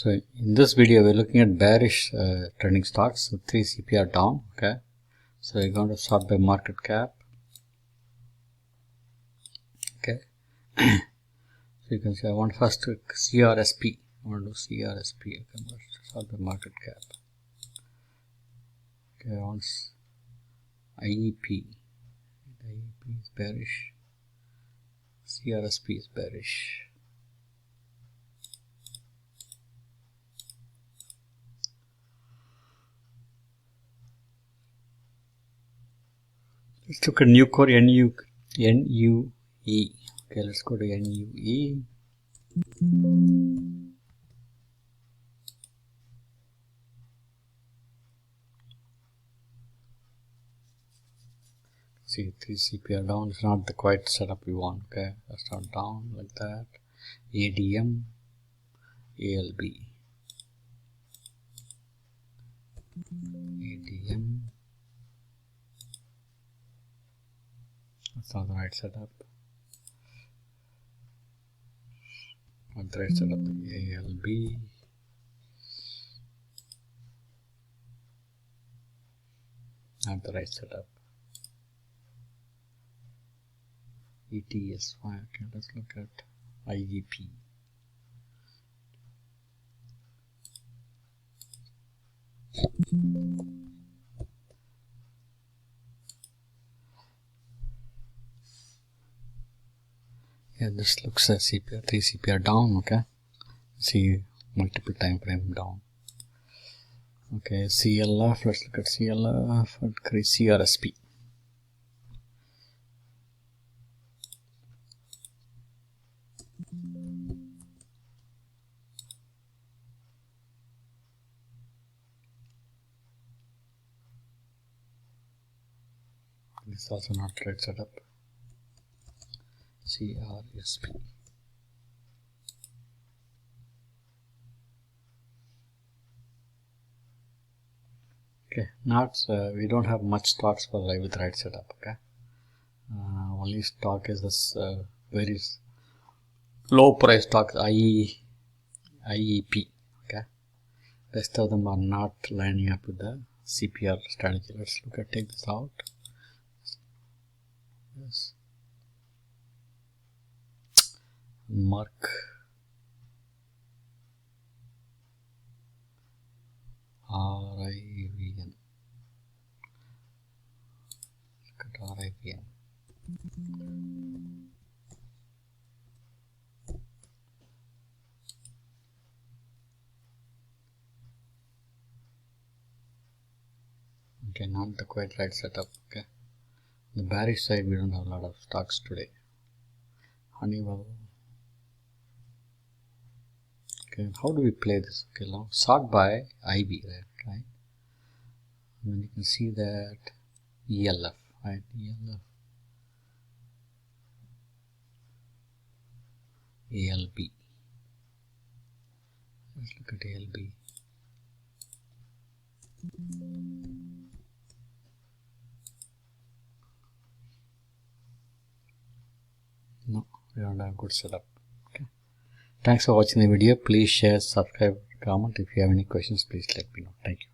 So in this video we're looking at bearish trending stocks with 3 CPR down. Okay, so we're going to start by market cap. Okay, so you can see I want first to CRSP. I want to do CRSP. Okay, let's start by market cap. Okay, I want IEP. The IEP is bearish. CRSP is bearish. Let's look at new core NUE. Okay, let's go to NUE. See, 3 CPR down is not the quite setup we want. Okay, let's start down like that. ADM, ALB, ADM. That's not the right setup. Not the right setup. ALB. Not the right setup. ETS. Okay, let's look at IEP. Yeah, this looks at CPR, 3 CPR down. Okay, see multiple time frame down. Okay, CLF, let's look at CLF and CRSP. This is also not right setup. CRSP. Okay, not we don't have much stocks for live with right setup. Okay, only stock is this very low price stock IEP. Okay, rest of them are not lining up with the CPR strategy. Let's look at take this out. Yes. Mark RIVN. Look at RIVN. Okay, not the quite right setup. Okay, the bearish side we don't have a lot of stocks today. Honeywell. Okay, how do we play this? Okay, now sort by IB, right? And then you can see that ELF, right? ELF, ALB. Let's look at ALB. No, we don't have a good setup. Okay. Thanks for watching the video. Please share, subscribe, comment. If you have any questions, please let me know. Thank you.